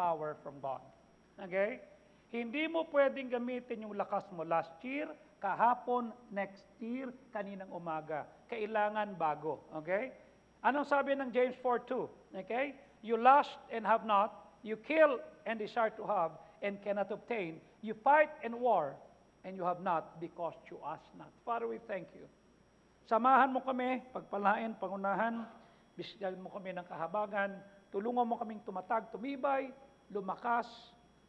power from God. Okay? Hindi mo pwedeng gamitin yung lakas mo last year, kahapon, next year, kaninang umaga. Kailangan bago. Okay? Anong sabi ng James 4:2? Okay? You lust and have not, you kill and desire to have, and cannot obtain. You fight and war, and you have not because you ask not. Father, we thank you. Samahan mo kami, pagpalain, pangunahan, bisyan mo kami ng kahabagan, tulungan mo kaming tumatag, tumibay, lumakas,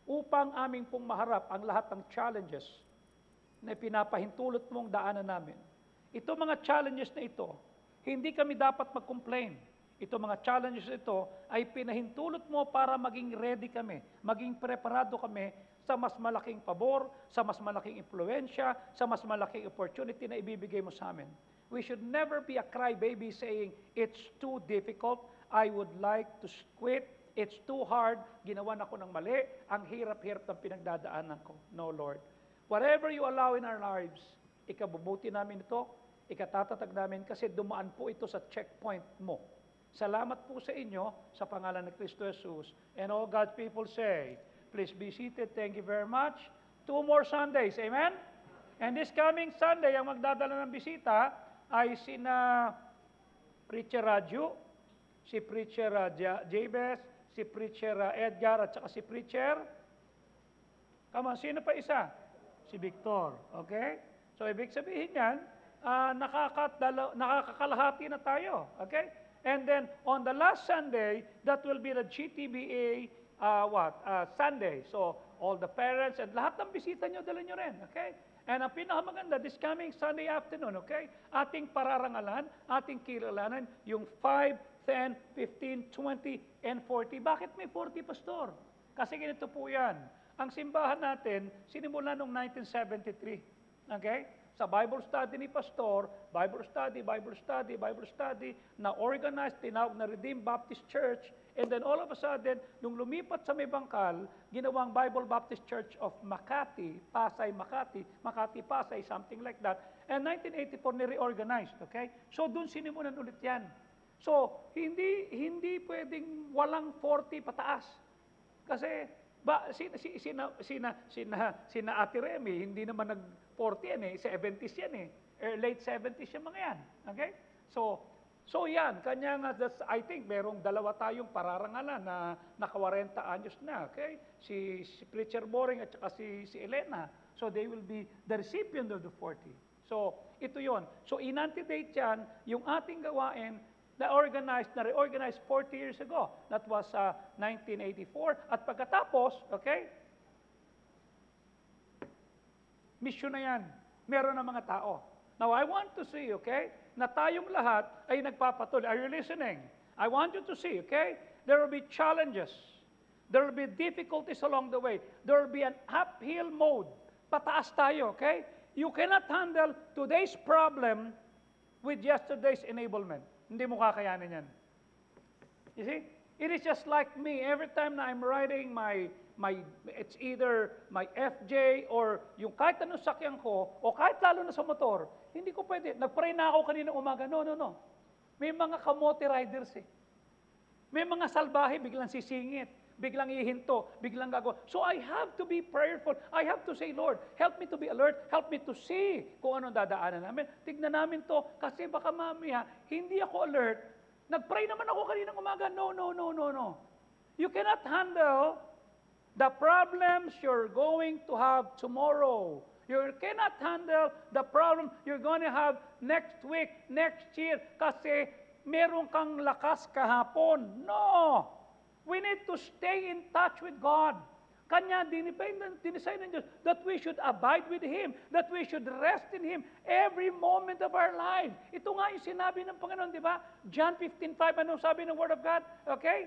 upang aming pong maharap ang lahat ng challenges na pinapahintulot mong daanan namin. Ito mga challenges na ito, hindi kami dapat mag-complain. Ito mga challenges ito ay pinahintulot mo para maging ready kami, maging preparado kami sa mas malaking pabor, sa mas malaking impluensya, sa mas malaking opportunity na ibibigay mo sa amin. We should never be a crybaby saying, it's too difficult, I would like to quit, it's too hard, ginawa na ko ng mali, ang hirap-hirap ng pinagdadaanan ko. No, Lord. Whatever you allow in our lives, ikabubuti namin ito, ikatatatag namin kasi dumaan po ito sa checkpoint mo. Salamat po sa inyo sa pangalan ng Kristo Jesus. And all God's people say, please be seated. Thank you very much. 2 more Sundays. Amen? And this coming Sunday, ang magdadala ng bisita ay sina Preacher Radyo, si Preacher Jabez, si Preacher Edgar, at saka si Preacher, come on, sino pa isa? Si Victor. Okay? So, ibig sabihin yan, nakakakalahati na tayo. Okay? And then, on the last Sunday, that will be the GTBA Sunday. So, all the parents and lahat ng bisita nyo, dala nyo rin. Okay? And ang pinakamaganda, this coming Sunday afternoon, okay? Ating pararangalan, ating kilalanan, yung 5, 10, 15, 20, and 40. Bakit may 40, Pastor? Kasi ganito po yan. Ang simbahan natin, sinimula noong 1973. Okay? Sa Bible study ni Pastor, Bible study, na organized, tinawag na Redeemed Baptist Church, and then all of a sudden, nung lumipat sa may bangkal, ginawang Bible Baptist Church of Makati, Makati, Pasay, something like that, and 1984 ni-reorganized, okay? So, dun sinimulan ulit yan. So, hindi pwedeng walang 40 pataas. Kasi, sina Ate Remy, hindi naman nag-40 yan eh, 70s yan eh, late 70s yung mga yan. Okay? So yan, kanya nga, I think, merong dalawa tayong pararangalan na naka 40 anyos na, okay? Si Preacher Boring at saka si Elena. So they will be the recipient of the 40. So, ito yon. So, inantidate yan, yung ating gawain, reorganized 40 years ago. That was 1984. At pagkatapos, okay, mission na yan. Meron ng mga tao. Now, I want to see, okay, na tayong lahat ay nagpapatuloy. Are you listening? I want you to see, okay, there will be challenges. There will be difficulties along the way. There will be an uphill mode. Pataas tayo, okay? You cannot handle today's problem with yesterday's enablement. Hindi mo kakayanin yan. You see? It is just like me. Every time na I'm riding it's either my FJ or yung kahit anong sakyan ko, o kahit lalo na sa motor, hindi ko pwede. Nag-pray na ako kanina umaga. No. May mga kamote riders eh. May mga salbahe, biglang sisingit, biglang ihinto, biglang gagawa. So I have to be prayerful. I have to say, Lord, help me to be alert. Help me to see kung anong dadaanan namin. Tignan namin to kasi baka mamaya, hindi ako alert. Nag-pray naman ako kaninang umaga. No. You cannot handle the problems you're going to have tomorrow. You cannot handle the problem you're going to have next week, next year, kasi meron kang lakas kahapon. No! We need to stay in touch with God. Kanya, dinisign ng Diyos that we should abide with Him, that we should rest in Him every moment of our life. Ito nga yung sinabi ng Panginoon, di ba? John 15:5, anong sabi ng Word of God? Okay?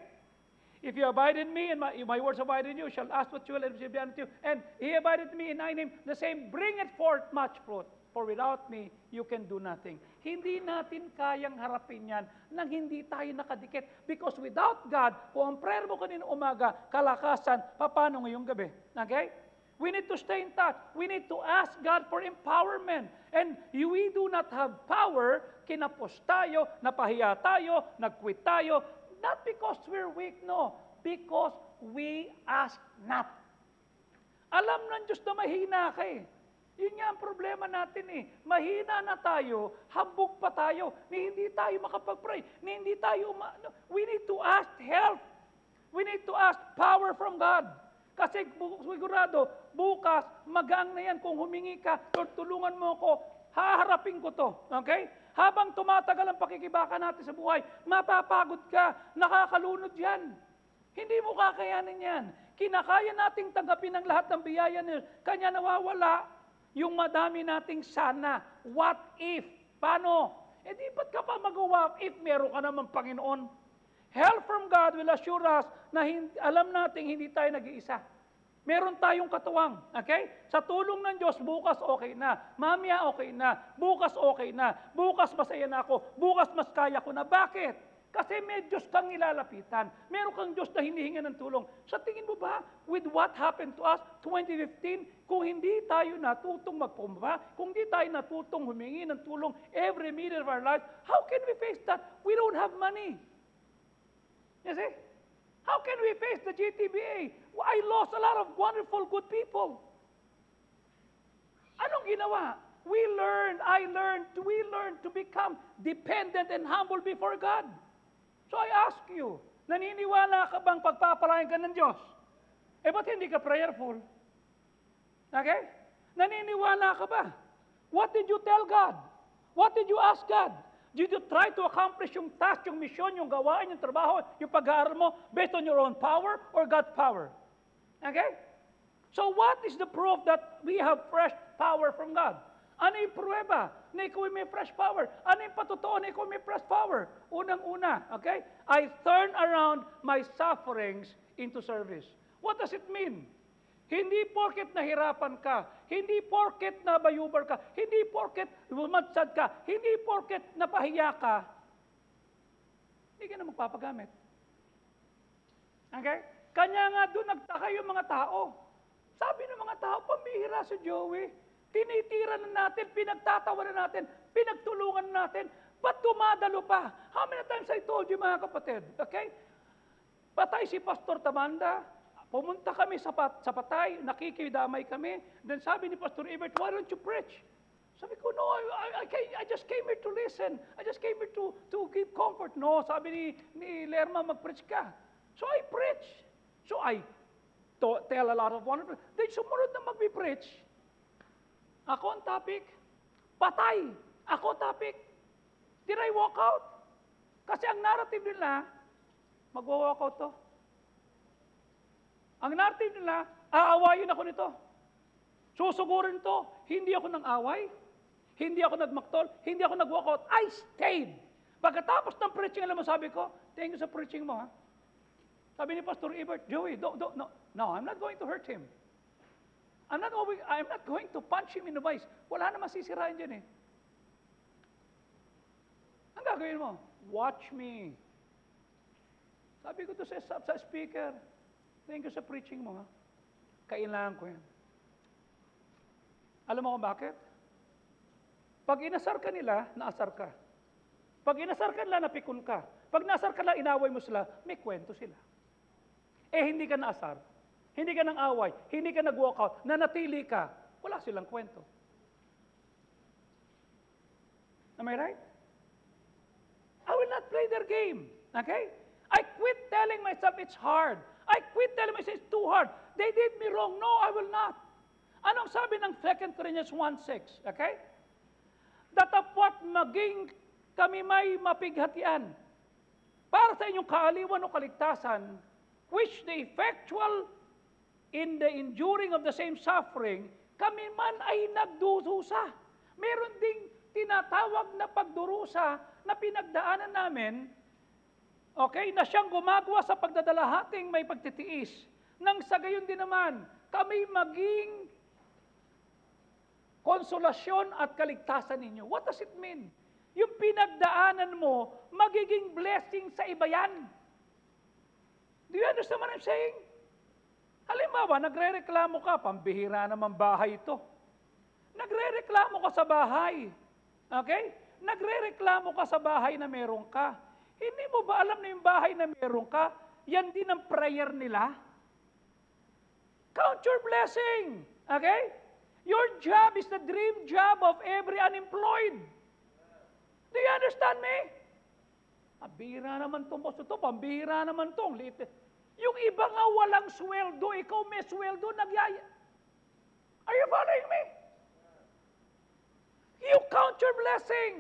If you abide in me, and my words abide in you, shall ask what you will, and it shall be unto you. And he abideth in me, and I in him, the same bringeth forth much fruit. For without me, you can do nothing. Hindi natin kayang harapin yan nang hindi tayo nakadikit. Because without God, kung ang prayer mo kanina umaga, kalakasan, paano ngayong gabi? Okay? We need to stay in touch. We need to ask God for empowerment. And we do not have power, kinapos tayo, napahiya tayo, nag-quit tayo, not because we're weak, no. Because we ask not. Alam ng Diyos na mahina ka eh. Yun nga ang problema natin eh. Mahina na tayo, hambog pa tayo, ni hindi tayo makapag-pray, ni hindi tayo, we need to ask help. We need to ask power from God. Kasi sigurado, bukas, magaan na yan kung humingi ka, Lord, tulungan mo ako, haharapin ko to. Okay? Habang tumatagal ang pakikibaka natin sa buhay, mapapagod ka, nakakalunod yan. Hindi mo kakayanin yan. Kinakaya nating tanggapin ang lahat ng biyaya niya, kanya nawawala yung madami nating sana. What if? Paano? Eh di ba't ka pa mag-what if meron ka naman Panginoon? Help from God will assure us na alam nating hindi tayo nag-iisa. Meron tayong katuwang. Okay? Sa tulong ng Diyos, bukas okay na. Mamaya okay na. Bukas okay na. Bukas masaya na ako. Bukas mas kaya ko na. Bakit? Kasi may Diyos kang nilalapitan. Meron kang Diyos na hinihinga ng tulong. Sa tingin mo ba, with what happened to us 2015, kung hindi tayo natutong magpumba, kung hindi tayo natutong humingi ng tulong every minute of our life, how can we face that? We don't have money. You see? How can we face the GTBA? I lost a lot of wonderful, good people. Anong ginawa? We learned to become dependent and humble before God. So I ask you, naniniwala ka bang pagpapalain ka ng Diyos? Eh, ba't hindi ka prayerful? Okay? Naniniwala ka ba? What did you tell God? What did you ask God? Did you try to accomplish yung task, yung mission, yung gawain, yung trabaho, yung pag-aaral mo based on your own power or God's power? Okay? So what is the proof that we have fresh power from God? Ano yung pruweba na ikaw may fresh power? Ano yung patotoo na ikaw may fresh power? Unang-una, okay? I turn around my sufferings into service. What does it mean? Hindi porket nahirapan ka, hindi porket nabayubar ka, hindi porket bumadsad ka, hindi porket napahiya ka, hindi ka na magpapagamit. Okay? Kanya nga doon nagtaka yung mga tao. Sabi ng mga tao, pambihira si Joey. Tinitira na natin, pinagtatawa na natin, pinagtulungan na natin, ba't dumadalo pa? How many times I told you mga kapatid? Okay? Patay si Pastor Tamanda, pumunta kami sa patay, nakikidamay kami, then sabi ni Pastor Ebert, why don't you preach? Sabi ko, no, I just came here to listen. I just came here to give comfort. No, sabi ni Lerma, mag-preach ka. So I preach. So I tell a lot of wonderful. Then sumunod na mag-preach. Ako ang topic, patay. Ako ang topic. Did I walk out? Kasi ang narrative nila, mag-walk out to. Ang narrative nila, aawayin ako nito. Susugurin to. Hindi ako nang away. Hindi ako nagmaktol. Hindi ako nag-walk out. I stayed. Pagkatapos ng preaching, alam mo, sabi ko, thank you sa preaching mo, ha? Sabi ni Pastor Ebert, Joey, no, I'm not going to hurt him. I'm not going to punch him in the face. Wala na masisirain dyan eh. Ang gagawin mo? Watch me. Sabi ko to sa speaker, thank you sa preaching mo, ha? Kailangan ko yan. Alam mo kung bakit? Pag inasar ka nila, naasar ka. Pag inasar ka nila, napikon ka. Pag naasar ka nila, inaway mo sila, may kwento sila. Eh, hindi ka naasar. Hindi ka nang away, hindi ka nag-walk out, nanatili ka, wala silang kwento. Am I right? I will not play their game. Okay? I quit telling myself it's hard. I quit telling myself it's too hard. They did me wrong. No, I will not. Anong sabi ng 2 Corinthians 1:6? Okay? Datapwat maging kami may mapighatian para sa inyong kaaliwan o kaligtasan, which the effectual in the enduring of the same suffering, kami man ay nagdurusa. Meron ding tinatawag na pagdurusa na pinagdaanan namin, okay, na siyang gumagawa sa pagdadalahating may pagtitiis. Nang sa gayon din naman, kami maging konsolasyon at kaligtasan ninyo. What does it mean? Yung pinagdaanan mo, magiging blessing sa iba yan. Do you understand what I'm saying? Halimbawa, nagre-reklamo ka, pambihira naman bahay ito. Nagre-reklamo ka sa bahay. Okay? Nagre-reklamo ka sa bahay na meron ka. Hindi mo ba alam na yung bahay na meron ka, yan din ang prayer nila? Count your blessing. Okay? Your job is the dream job of every unemployed. Do you understand me? Pambihira naman itong boss ito, pambihira naman itong liit. Yung iba nga walang sweldo, ikaw may sweldo, nagyaya. Are you following me? You count your blessing.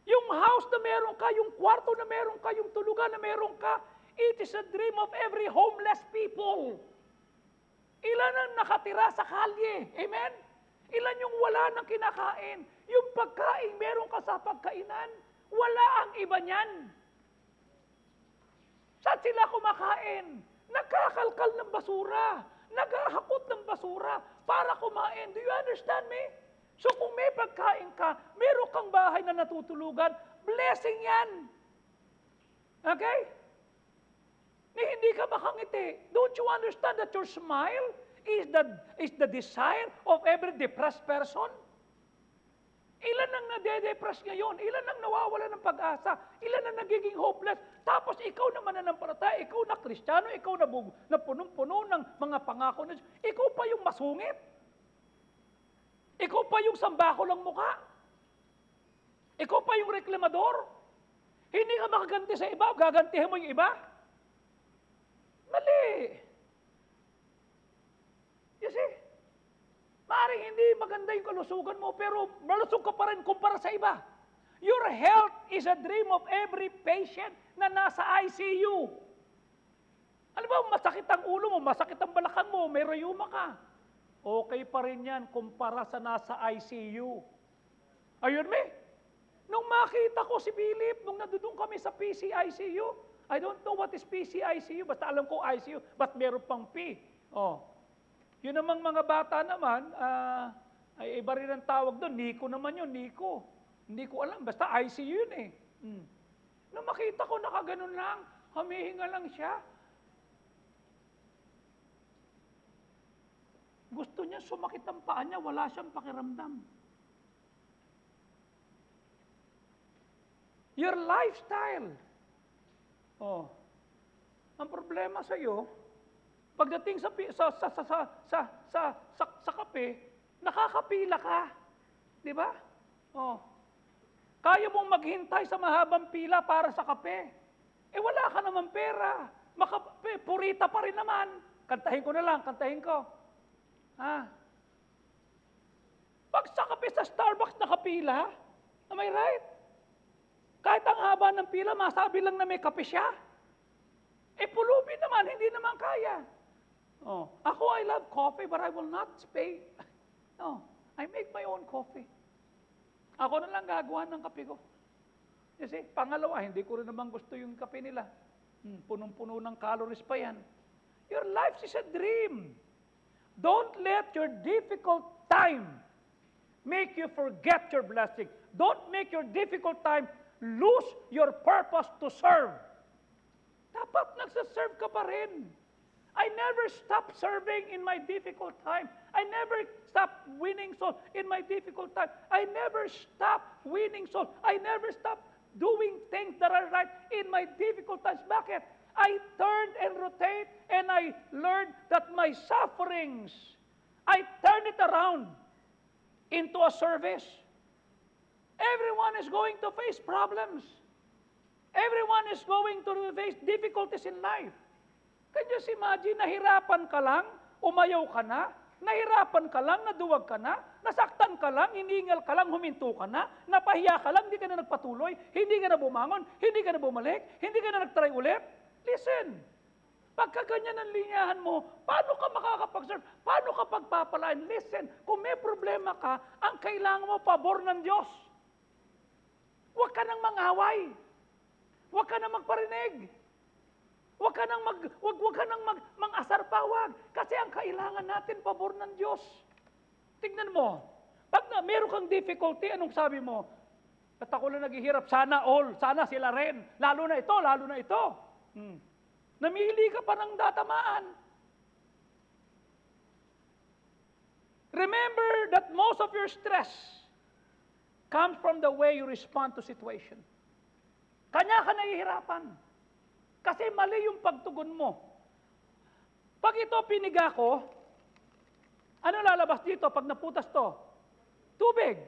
Yung house na meron ka, yung kwarto na meron ka, yung tulugan na meron ka, it is a dream of every homeless people. Ilan ang nakatira sa kalye? Amen? Ilan yung wala ng kinakain? Yung pagkain, meron ka sa pagkainan. Wala ang iba niyan. Saan sila kumakain? Nagkakalkal ng basura. Naghahakot ng basura para kumain. Do you understand me? So kung may pagkain ka, meron kang bahay na natutulugan, blessing yan. Okay? Hindi ka makangiti. Don't you understand that your smile is the desire of every depressed person? Ilan ang nade-depress ngayon? Ilan ang nawawala ng pag-asa? Ilan ang nagiging hopeless? Tapos ikaw na mananampalataya, ikaw na Kristiyano, ikaw na punong-puno ng mga pangako na Diyos. Ikaw pa yung masungit. Ikaw pa yung sambako lang mukha. Ikaw pa yung reklamador. Hindi ka makaganti sa iba, gagantihan mo yung iba. Mali. You see? Maaaring hindi maganda yung kalusugan mo, pero malusog ka pa rin kumpara sa iba. Your health is a dream of every patient na nasa ICU. Alam mo, masakit ang ulo mo, masakit ang balakang mo, may rayuma ka. Okay pa rin yan kumpara sa nasa ICU. Ayun me? Nung makita ko si Philip, nung nadudong kami sa PCICU, I don't know what is PCICU, basta alam ko ICU, but meron pang P. Oh. Yun namang mga bata naman, ay iba rin ang tawag doon. Nico naman yun, Nico. Hindi ko alam, basta ICU yun eh. Nung makita ko nakaganon lang, humihinga lang siya. Gusto niya sumakit ang paa niya, wala siyang pakiramdam. Your lifestyle. Oh. Ang problema sa iyo, pagdating sa kape, nakakapila ka. Di ba? Oh. Kaya mong maghintay sa mahabang pila para sa kape. Eh wala ka naman pera. Purita pa rin naman. Kantahin ko na lang, kantahin ko. Pag sa kape sa Starbucks nakapila, am I right? Kahit ang haba ng pila, masabi lang na may kape siya. Eh pulubi naman, hindi naman kaya. Oh, ako, I love coffee, but I will not pay. No, I make my own coffee. Ako na lang gagawa ng kape ko. You see, pangalawa, hindi ko rin naman gusto yung kape nila. Punong-puno ng calories pa yan. Your life is a dream. Don't let your difficult time make you forget your blessing. Don't make your difficult time lose your purpose to serve. Dapat nagsaserve ka pa rin. I never stop serving in my difficult time. I never stop winning souls in my difficult time. I never stop winning souls. I never stop doing things that are right in my difficult times. Bakit? I turned and rotate and I learned that my sufferings, I turn it around into a service. Everyone is going to face problems. Everyone is going to face difficulties in life. Can you just imagine, nahirapan ka lang, umayaw ka na, nahirapan ka lang, naduwag ka na, nasaktan ka lang, hiningal ka lang, huminto ka na, napahiya ka lang, hindi ka na nagpatuloy, hindi ka na bumangon, hindi ka na bumalik, hindi ka na nagtry ulit. Listen, pagka ganyan ang linyahan mo, paano ka makakapag-serve? Paano ka pagpapalain? Listen, kung may problema ka, ang kailangan mo, pabor ng Diyos. Huwag ka nang mangaway. Huwag ka nang magparinig. Huwag ka nang mang-asar pawag. Kasi ang kailangan natin, pabor ng Diyos. Tingnan mo, pag meron kang difficulty, anong sabi mo? At ako lang naghihirap, sana all, sana sila rin. Lalo na ito, lalo na ito. Namili ka pa ng datamaan. Remember that most of your stress comes from the way you respond to situation. Kanya ka nahihirapan. Kasi mali yung pagtugon mo. Pag ito piniga ko, ano lalabas dito pag naputas to? Tubig.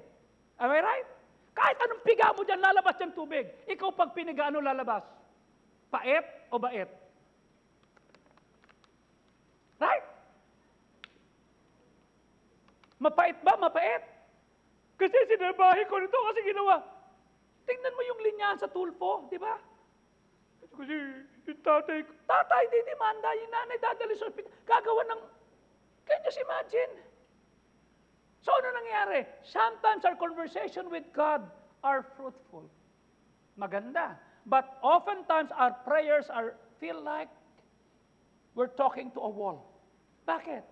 Am I right? Kahit anong piga mo dyan, lalabas yung tubig. Ikaw pag piniga, ano lalabas? Pait o bait? Right? Mapait ba? Mapait? Kasi sinabahi ko nito kasi ginawa. Tingnan mo yung linyahan sa tulpo, di ba? Kasi yung tatay didimanda, yung nanay dadali sa ospital, gagawa ng, can you just imagine? So ano nangyari? Sometimes our conversation with God are fruitful. Maganda. But oftentimes our prayers feel like we're talking to a wall. Bakit?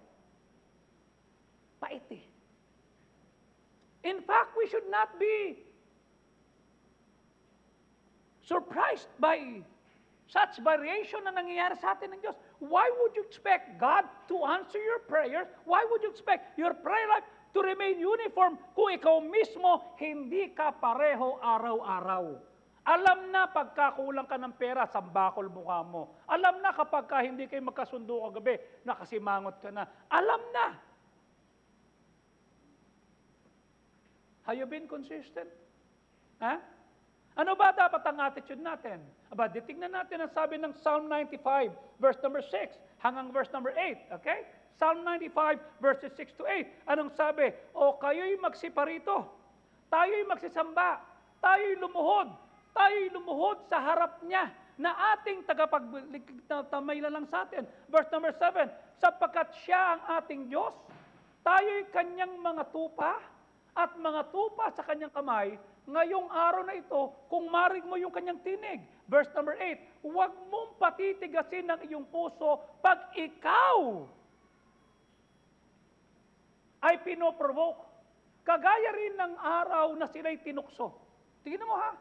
Pait eh. In fact, we should not be surprised by such variation na nangyayari sa atin ng Diyos. Why would you expect God to answer your prayers? Why would you expect your prayer life to remain uniform kung ikaw mismo hindi ka pareho araw-araw? Alam na pagkakulang ka ng pera, sambakol mukha mo. Alam na kapag hindi kayo magkasundo kagabi, nakasimangot ka na. Alam na. Have you been consistent? Ha? Ano ba dapat ang attitude natin? Aba, titignan natin ang sabi ng Psalm 95, verse number 6, hanggang verse number 8. Okay? Psalm 95, verses 6 to 8. Anong sabi? O kayo'y magsiparito, tayo'y magsisamba, tayo'y lumuhod sa harap niya na ating tagapagtamay lang sa atin. Verse number 7, sapagkat siya ang ating Diyos, tayo'y kanyang mga tupa, at mga tupa sa kanyang kamay, ngayong araw na ito, kung marig mo yung kanyang tinig. Verse number 8, huwag mong patitigasin ang iyong puso pag ikaw ay pinoprovoke. Kagaya rin ng araw na sila'y tinukso. Tingnan mo ha,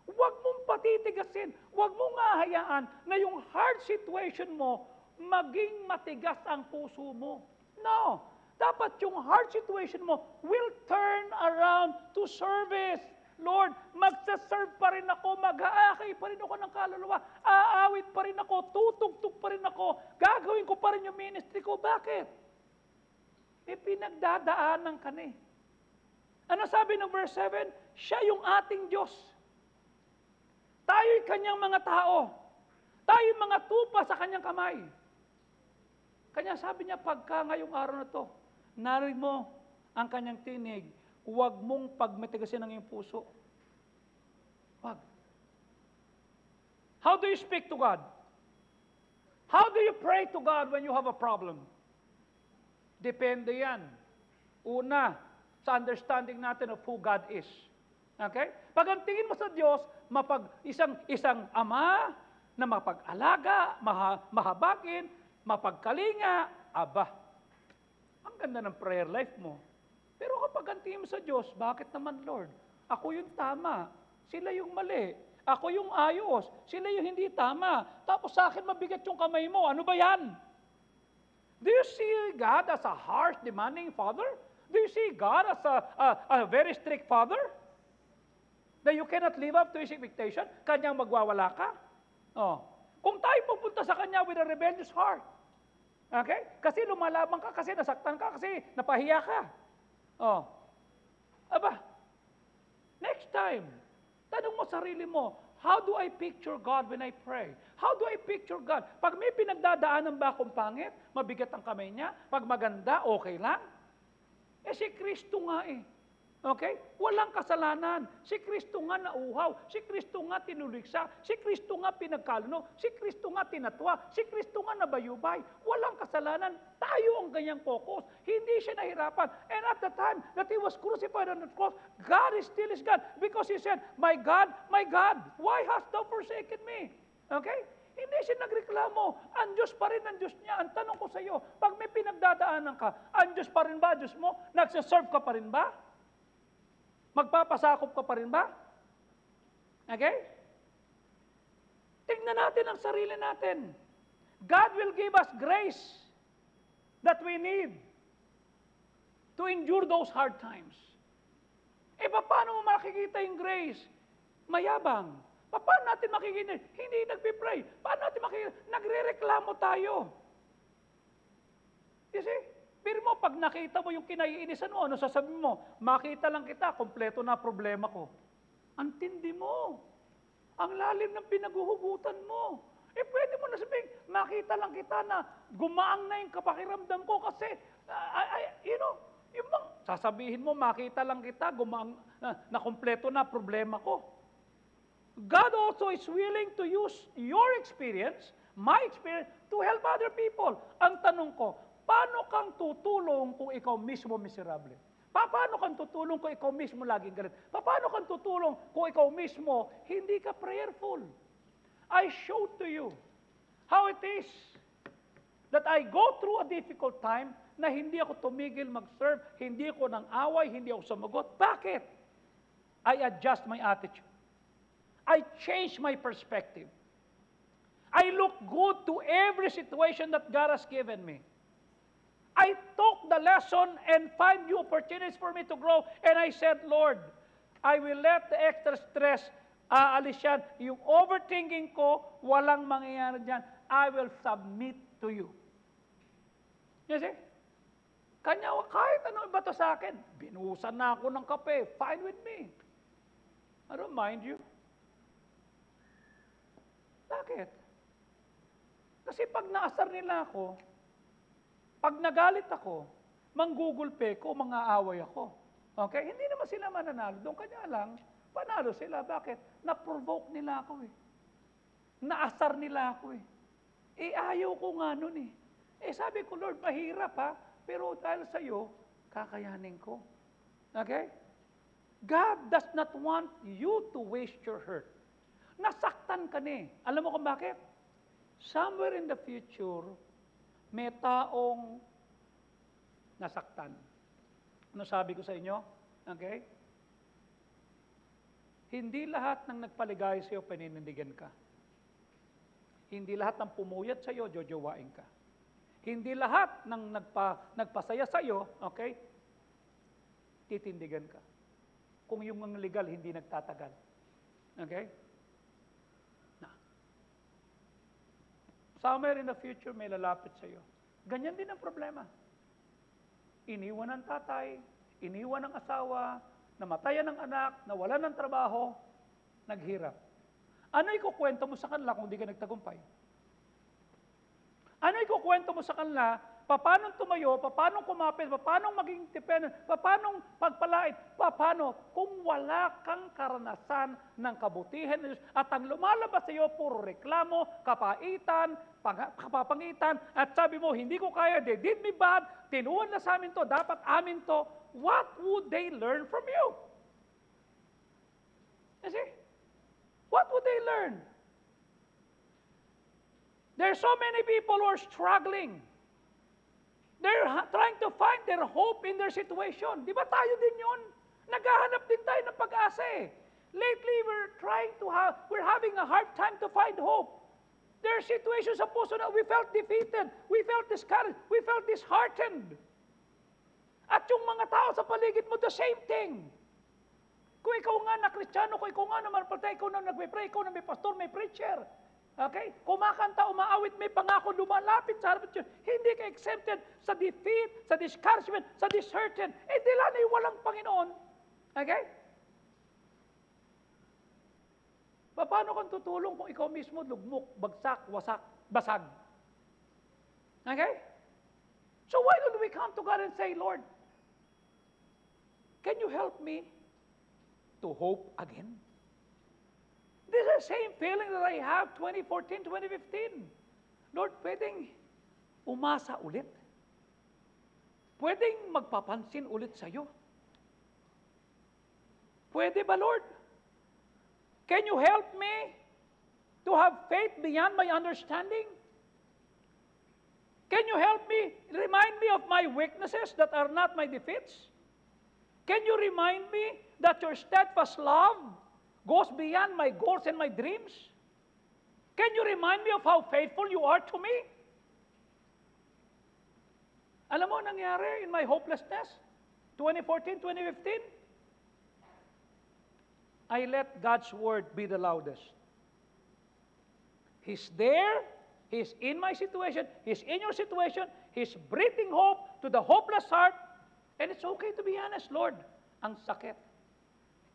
huwag mong patitigasin, huwag mong hahayaan na yung hard situation mo, maging matigas ang puso mo. No. Dapat yung hard situation mo will turn around to service. Lord, magsaserve pa rin ako, mag-aakay pa rin ako ng kaluluwa, aawit pa rin ako, tutugtog pa rin ako, gagawin ko pa rin yung ministry ko. Bakit? Pinagdadaanan ka na eh. Ano sabi ng verse 7? Siya yung ating Diyos. Tayo'y kanyang mga tao. Tayo'y mga tupa sa kanyang kamay. Kanya sabi niya, pagka ngayong araw na to, narinig mo ang kanyang tinig, huwag mong pagmatigasin ang iyong puso. Huwag. How do you speak to God? How do you pray to God when you have a problem? Depende yan. Una, sa understanding natin of who God is. Okay? Pag ang tingin mo sa Diyos, isang ama na mapag-alaga, mahabakin, mapagkalinga, aba, ang ganda ng prayer life mo. Pero kapag ang tingin mo sa Diyos, bakit naman Lord? Ako yung tama, sila yung mali. Ako yung ayos, sila yung hindi tama. Tapos sa akin mabigat yung kamay mo. Ano ba yan? Do you see God as a harsh, demanding father? Do you see God as a very strict father? That you cannot live up to His expectation? Kanyang magwawala ka? Oh. Kung tayo pupunta sa Kanya with a rebellious heart, okay? Kasi lumalaban ka, kasi nasaktan ka, kasi napahiya ka. Oh. Aba, next time, tanong mo sarili mo, how do I picture God when I pray? How do I picture God? Pag may pinagdadaanan ba akong pangit, mabigat ang kamay niya, pag maganda, okay lang? Eh si Kristo nga eh. Okay? Walang kasalanan. Si Kristo nga nauhaw. Si Kristo nga tinuliksa. Si Kristo nga pinagkaluno. Si Kristo nga tinatwa. Si Kristo nga nabayubay. Walang kasalanan. Tayo ang ganyang focus. Hindi siya nahirapan. And at the time that He was crucified on the cross, God is still His God. Because He said, my God, why hast thou forsaken me? Okay? Hindi siya nagreklamo. Ang Diyos pa rin ang Diyos niya. Ang tanong ko sa iyo, pag may pinagdadaanan ka, ang Diyos pa rin ba, Diyos mo? Nagsaserve ka pa rin ba? Magpapasakop ka pa rin ba? Okay? Tingnan natin ang sarili natin. God will give us grace that we need to endure those hard times. Eh, paano mo makikita yung grace? Mayabang. Paano natin makikita? Hindi nagpipray. Paano natin makikita? Nagre-reklamo tayo. mo, pag nakita mo yung kinaiinisan mo, ano sasabihin mo? Makita lang kita, kompleto na problema ko. Ang tindi mo. Ang lalim ng pinaguhugutan mo. Pwede mo na sabihin, makita lang kita na gumaang na yung kapakiramdam ko kasi, yung sasabihin mo, makita lang kita, gumaang, na kompleto na problema ko. God also is willing to use your experience, my experience, to help other people. Ang tanong ko, paano kang tutulong kung ikaw mismo miserable? Paano kang tutulong kung ikaw mismo laging galit? Paano kang tutulong kung ikaw mismo hindi ka prayerful? I showed to you how it is that I go through a difficult time na hindi ako tumigil mag-serve, hindi ako nang away, hindi ako sumagot. Bakit? I adjust my attitude. I change my perspective. I look good to every situation that God has given me. I took the lesson and find new opportunities for me to grow. And I said, Lord, I will let the extra stress aalis yan. Yung overthinking ko, walang mangyayari dyan. I will submit to you. You see? Kanya, kahit ano iba to sa akin, binuhusan na ako ng kape, fine with me. I don't mind you. Bakit? Kasi pag naasar nila ako, pag nagalit ako, manggugulpe ko, mga-away ako. Okay? Hindi naman sila mananalo. Doon kanya lang, panalo sila. Bakit? Na-provoke nila ako eh. Naasar nila ako eh. Ayaw ko nga nun eh. Sabi ko, Lord, mahirap ha, pero dahil sa iyo, kakayanin ko. Okay? God does not want you to waste your hurt. Nasaktan ka na eh. Alam mo kung bakit? Somewhere in the future, may taong nasaktan. Ano sabi ko sa inyo? Okay? Hindi lahat ng nagpaligaya sa iyo, paninindigan ka. Hindi lahat ng pumuyat sa iyo, jojowain ka. Hindi lahat ng nagpasaya sa iyo, okay, titindigan ka. Kung yung mga legal, hindi nagtatagal. Okay? Somewhere in the future, may lalapit sa iyo. Ganyan din ang problema. Iniwan ng tatay, iniwan ng asawa, namatayan ng anak, nawalan ng trabaho, naghirap. Ano ikukwento mo sa kanila kung di ka nagtagumpay? Ano ikukwento mo sa kanila? Paano tumayo? Paano kumapit? Paano maging independent? Paano pagpalait? Paano kung wala kang karanasan ng kabutihan ng Diyos at ang lumalabas sa iyo puro reklamo, kapaitan, kapapangitan, at sabi mo, hindi ko kaya, they did me bad, tinuwan na sa amin to, dapat amin to, what would they learn from you? You see? What would they learn? There are so many people who are struggling. They're trying to find their hope in their situation. Di ba tayo din yun? Naghahanap din tayo ng pag-asa eh. Lately, we're having a hard time to find hope. There are situations sa puso na we felt defeated, we felt discouraged, we felt disheartened. At yung mga tao sa paligid mo, the same thing. Kung ikaw nga na Kristiyano, kung ikaw nga naman patay, ikaw na nagpe-pray, ikaw na may pastor, may preacher. Okay? Kumakanta, umaawit, may pangako, lumalapit sa harap Diyos. Hindi ka exempted sa defeat, sa discouragement, sa disheartened. Dila na yung walang Panginoon. Okay? Paano kang tutulong kung ikaw mismo lugmok, bagsak, wasak, basag? Okay? So why don't we come to God and say, Lord, can you help me to hope again? This is the same feeling that I have 2014, 2015. Lord, pwedeng umasa ulit. Pwedeng magpapansin ulit sa'yo. Pwede ba, Lord? Can you help me to have faith beyond my understanding? Can you help me, remind me of my weaknesses that are not my defeats? Can you remind me that your steadfast love goes beyond my goals and my dreams? Can you remind me of how faithful you are to me? Alam mo nangyari in my hopelessness, 2014, 2015? I let God's word be the loudest. He's there, He's in my situation. He's in your situation. He's breathing hope to the hopeless heart. And it's okay to be honest, Lord. Ang sakit.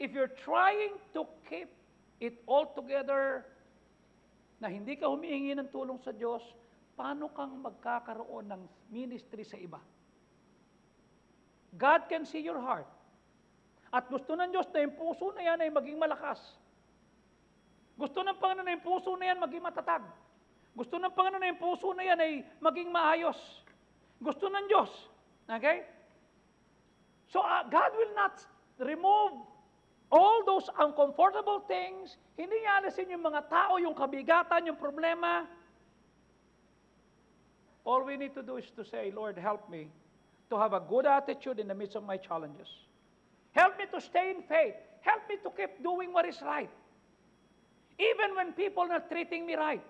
If you're trying to keep it all together, na hindi ka humihingi ng tulong sa Diyos, paano kang magkakaroon ng ministry sa iba? God can see your heart. At gusto ng Diyos na yung puso na yan ay maging malakas. Gusto ng Panginoon na yung puso na yan maging matatag. Gusto ng Panginoon na yung puso na yan ay maging maayos. Gusto ng Diyos. Okay? So God will not remove all those uncomfortable things. Hindi niya alisin yung mga tao, yung kabigatan, yung problema. All we need to do is to say, Lord, help me to have a good attitude in the midst of my challenges. Help me to stay in faith. Help me to keep doing what is right. Even when people are not treating me right.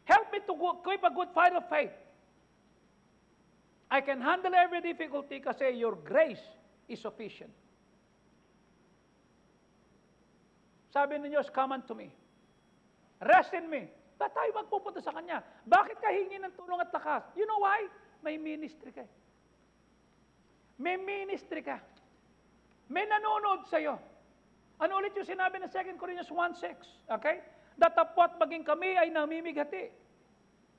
Help me to keep a good fight of faith. I can handle every difficulty kasi your grace is sufficient. Sabi ng Diyos, come unto me. Rest in me. Ba't tayo magpupunta sa Kanya? Bakit ka hingi ng tulong at lakas? You know why? May ministry ka. May ministry ka. May nanonood sa'yo. Ano ulit yung sinabi ng 2 Corinthians 1:6? Okay? Datapwat maging kami ay namimigati.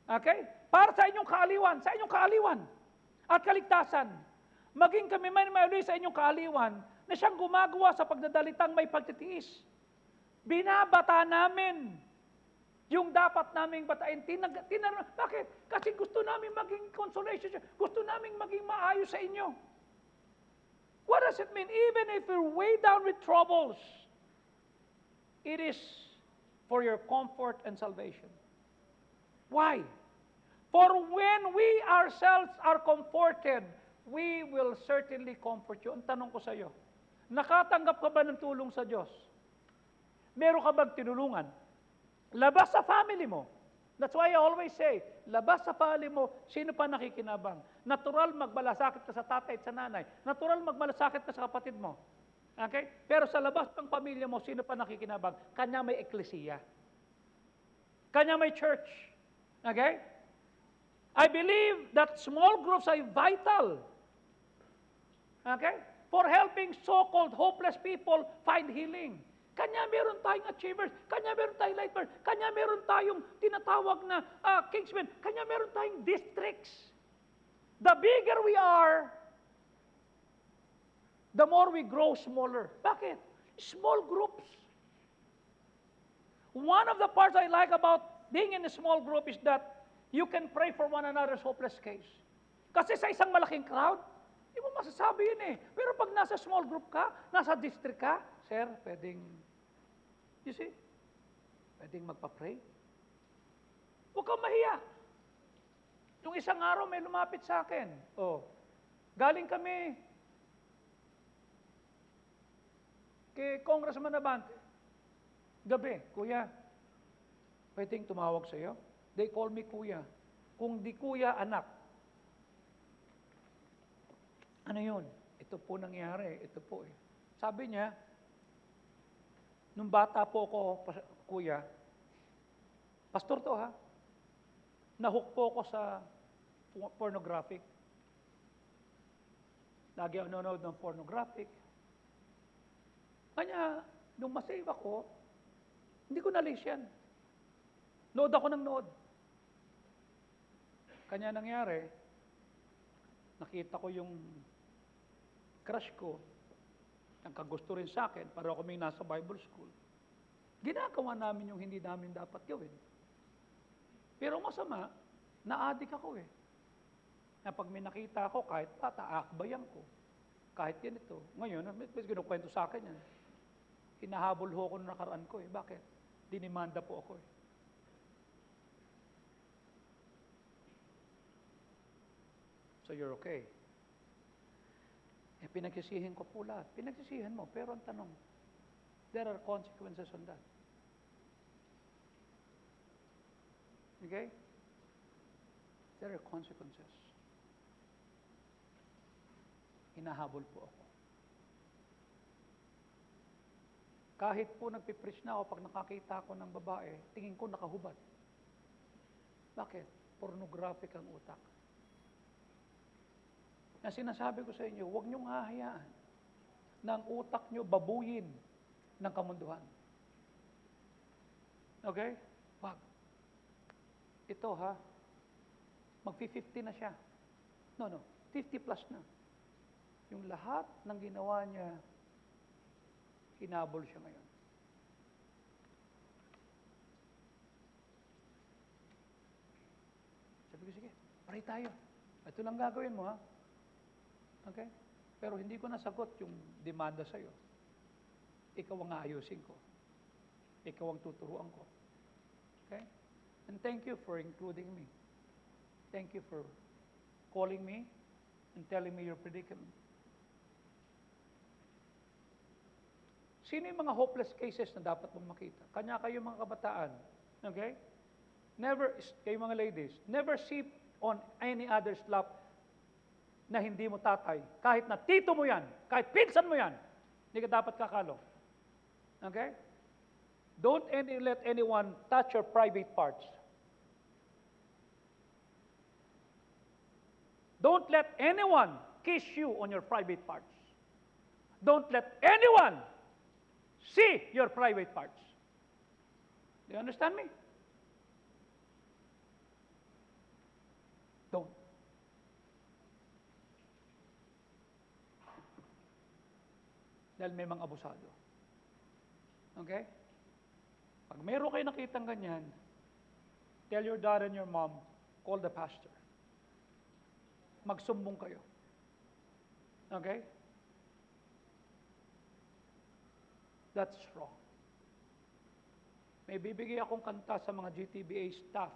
Okay? Para sa inyong kaaliwan at kaligtasan. Maging kami may maluwi sa inyong kaaliwan na siyang gumagawa sa pagdadalitang may pagtitiis. Binabata namin yung dapat naming batain. Bakit? Kasi gusto namin maging consolation. Gusto namin maging maayos sa inyo. What does it mean? Even if you're way down with troubles, it is for your comfort and salvation. Why? For when we ourselves are comforted, we will certainly comfort you. Ang tanong ko sa iyo, nakatanggap ka ba ng tulong sa Diyos? Meron ka bang tinulungan? Labas sa family mo. That's why I always say, labas sa family mo, sino pa nakikinabang? Natural magmalasakit ka sa tatay at sa nanay. Natural magmalasakit ka sa kapatid mo. Okay? Pero sa labas ng pamilya mo, sino pa nakikinabang? Kanya may eklesiya. Kanya may church. Okay? I believe that small groups are vital. Okay? For helping so-called hopeless people find healing. Kanya meron tayong achievers, kanya meron tayong lightbirds, kanya meron tayong tinatawag na kingsmen, kanya meron tayong districts. The bigger we are, the more we grow smaller. Bakit? Small groups. One of the parts I like about being in a small group is that you can pray for one another's hopeless case. Kasi sa isang malaking crowd, hindi mo masasabi yun eh. Pero pag nasa small group ka, nasa district ka, sir, pwedeng, you see, pwedeng magpa-pray. Huwag kang mahiya. Yung isang araw may lumapit sa akin. Oh, galing kami kay Congressman Abante. Gabi, kuya, pwedeng tumawag sa iyo? They call me kuya. Kung di kuya, anak. Ano yun? Ito po nangyari. Ito po eh. Sabi niya, nung bata po ako, kuya, pastor to ha, nahook po ako sa pornographic. Lagi ako nanonood ng pornographic. Kanya, nung masave ako, hindi ko na-list yan. Nood ako ng nood. Kanya nangyari, nakita ko yung crush ko, ang kagusto rin sa akin, para kami nasa Bible school. Ginagawa namin yung hindi namin dapat gawin. Pero masama, na-addict ako eh. Na pag may nakita ako, kahit bata, aakbayan ko. Kahit yan ito. Ngayon, may kinukwento sa akin yan. Hinahabol ho ko nung nakaraan ko eh. Bakit? Dinimanda po ako eh. So you're okay. Eh, pinagsisihin ko po lahat. Pinagsisihin mo, pero ang tanong, there are consequences on that. Okay? There are consequences. Hinahabol po ako. Kahit po nagpipreach na ako, pag nakakita ako ng babae, tingin ko nakahubad. Bakit? Pornographic ang utak. Na sinasabi ko sa inyo, huwag niyong hahayaan na ang utak niyo babuyin ng kamunduhan. Okay? Wag. Ito ha, mag-50 na siya. No, 50 plus na. Yung lahat ng ginawa niya, hinabol siya ngayon. Sabi ko, sige, pray tayo. Ito lang gagawin mo ha. Okay? Pero hindi ko nasagot yung demanda sa'yo. Ikaw ang aayusin ko. Ikaw ang tuturuan ko. Okay? And thank you for including me. Thank you for calling me and telling me your predicament. Sino yung mga hopeless cases na dapat mong makita? Kanya kayo mga kabataan. Okay? Never, kayo mga ladies, never sit on any other's lap na hindi mo tatay. Kahit na tito mo yan, kahit pinsan mo yan, hindi ka dapat kakalo. Okay? Don't let anyone touch your private parts. Don't let anyone kiss you on your private parts. Don't let anyone see your private parts. Do you understand me? Don't. Dahil may mga abusado. Okay? Pag meron kayo nakitang ganyan, tell your dad and your mom, call the pastor. Magsumbong kayo. Okay? That's wrong. May bibigay akong kanta sa mga GTBA staff.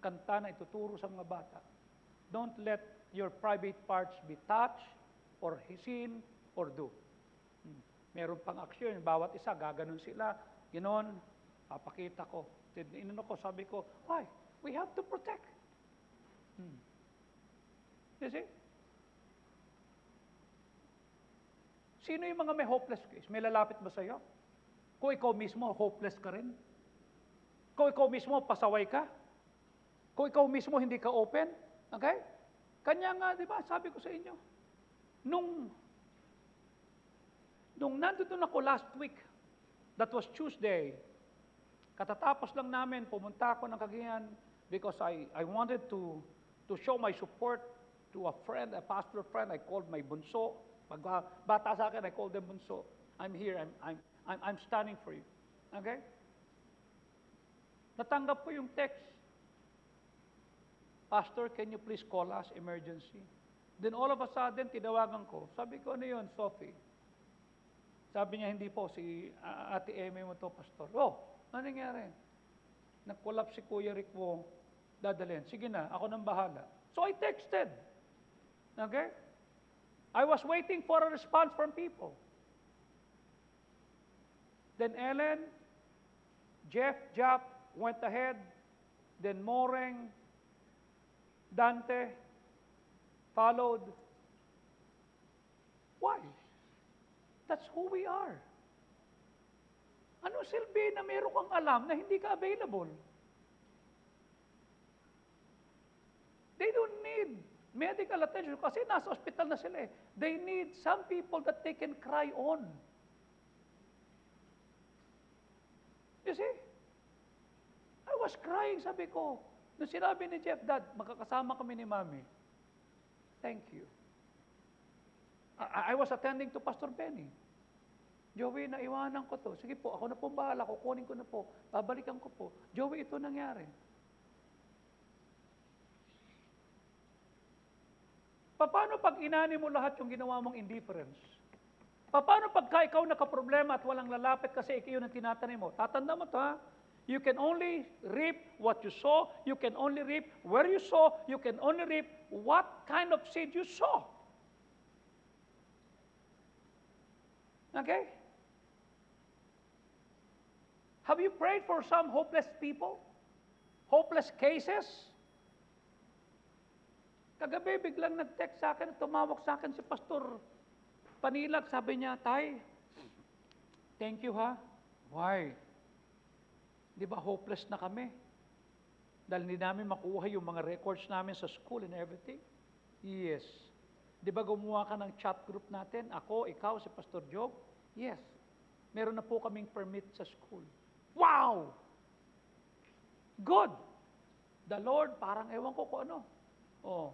Kanta na ituturo sa mga bata. Don't let your private parts be touched or seen or do. Meron pang aksyon, bawat isa, gaganon sila, ganoon, papakita ko. Inano ko, sabi ko, why? We have to protect. You see? Sino yung mga may hopeless case? May lalapit ba sa'yo? Kung ikaw mismo, hopeless ka rin? Kung ikaw mismo, pasaway ka? Kung ikaw mismo, hindi ka open? Okay? Kanya nga, di ba, sabi ko sa inyo, nung nandun ako last week, that was Tuesday, katatapos lang namin, pumunta ako ng Cagayan because I wanted to show my support to a friend, a pastor friend. I called my bunso. Pag bata sa akin, I called them bunso. I'm here. I'm standing for you. Okay? Natanggap ko yung text. Pastor, can you please call us emergency? Then all of a sudden, tinawagan ko. Sabi ko, ano yun, Sophie? Sabi niya, hindi po, si Ate Eme mo to, Pastor. Oh, ano nangyari? Nag-collapse si Kuya Rick mo, dadalhin. Sige na, ako nang bahala. So I texted. Okay? I was waiting for a response from people. Then Ellen, Jeff, Jap went ahead. Then Moreng, Dante followed. Why? That's who we are. Ano silbi na meron kang alam na hindi ka available? They don't need medical attention kasi nasa ospital na sila eh. They need some people that they can cry on. You see? I was crying, sabi ko. Nung sinabi ni Jeff, Dad, magkakasama kami ni Mami. Thank you. I was attending to Pastor Benny. Joey, naiwanan ko to. Sige po, ako na po bahala, kukunin ko na po. Babalikan ko po. Joey, ito nangyari. Paano pag inani mo lahat yung ginawa mong indifference? Paano pagka ikaw nakaproblema at walang lalapit kasi ikaw yung tinatanim mo? Tatanda mo to ha? You can only reap what you sow. You can only reap where you sow. You can only reap what kind of seed you sow. Okay? Have you prayed for some hopeless people? Hopeless cases? Kagabi, biglang nag-text sa akin, tumawag sa akin si Pastor Panilag. Sabi niya, Tay, thank you ha. Why? Di ba hopeless na kami? Dahil hindi namin makuha yung mga records namin sa school and everything. Yes. Di ba gumawa ka ng chat group natin? Ako, ikaw, si Pastor Job? Yes. Meron na po kaming permit sa school. Wow! Good! The Lord, parang ewan ko kung ano. Oh,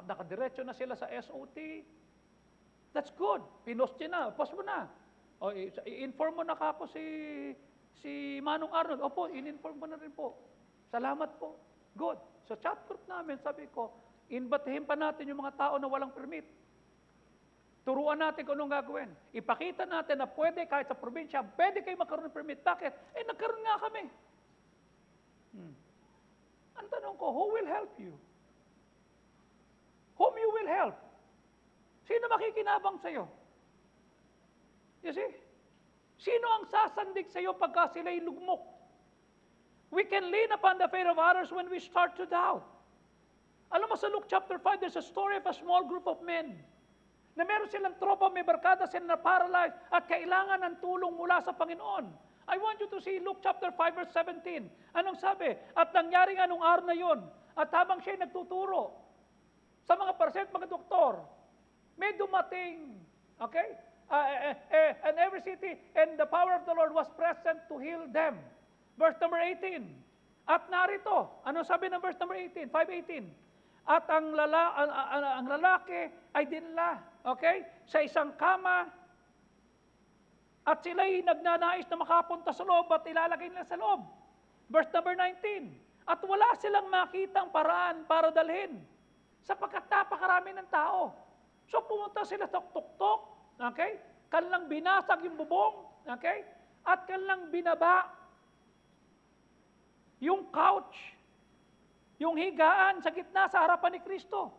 nakadiretso na sila sa SOT. That's good. Pinost niya na. Post mo na. O, i-inform mo na kako si Manong Arnold. Opo, in-inform mo na rin po. Salamat po. Good. Sa chat group namin, sabi ko, inbatihin pa natin yung mga tao na walang permit. Turuan natin kung anong gagawin. Ipakita natin na pwede kahit sa probinsya, pwede kayo magkaroon ng permit. Bakit? Nagkaroon nga kami. Ang tanong ko, who will help you? Whom you will help? Sino makikinabang sa'yo? You see? Sino ang sasandig sa'yo pagka sila'y lugmok? We can lean upon the faith of others when we start to doubt. Alam mo sa Luke chapter 5, there's a story of a small group of men na meron silang tropa, may barkada sila na paralyzed at kailangan ng tulong mula sa Panginoon. I want you to see Luke chapter 5 verse 17. Anong sabi? At nangyari nga nung araw na yun, at habang siya'y nagtuturo sa mga parsent, mga doktor, may dumating, okay? And every city, and the power of the Lord was present to heal them. Verse number 18. At narito, ano sabi ng verse number 18? 5:18. At ang lalaki ay dinla, okay? Sa isang kama, at sila'y nagnanais na makapunta sa loob at ilalagay nila sa loob. Verse number 19. At wala silang makitang paraan para dalhin, sapagkat napakarami ng tao. So pumunta sila sa tuktok, okay? Kanilang binasag yung bubong, okay? At kanilang binaba yung couch, yung higaan sa gitna sa harapan ni Kristo.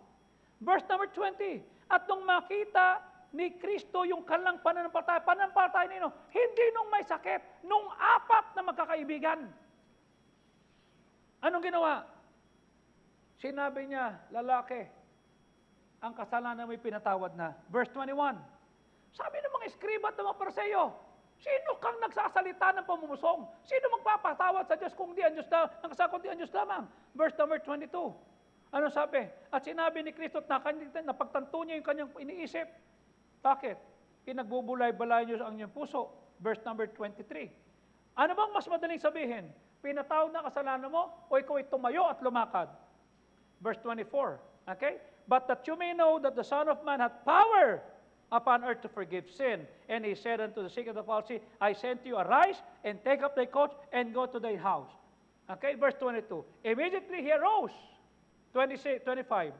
Verse number 20, at nung makita ni Kristo yung kanilang pananampalataya nino, hindi nung may sakit, nung apat na magkakaibigan. Anong ginawa? Sinabi niya, lalaki, ang kasalanan mo'y pinatawad na. Verse 21, sabi ng mga eskriba at ng mga Pariseo, sino kang nagsasalita ng pamumusong? Sino magpapatawad sa Diyos kung di ang Diyos na, kundi ang Diyos lamang? Verse number 22. Ano sabi? At sinabi ni Kristo at napagtanto niya yung kanyang iniisip. Bakit? Pinagbubulay-balay niyo ang inyong puso. Verse number 23. Ano bang mas madaling sabihin? Pinatawad na kasalanan mo o ikaw ay tumayo at lumakad? Verse 24. Okay? But that you may know that the Son of Man hath power upon earth to forgive sin. And he said unto the sick of the palsy, I send to you, arise, and take up thy coach, and go to thy house. Okay, verse 22. Immediately he arose, 25,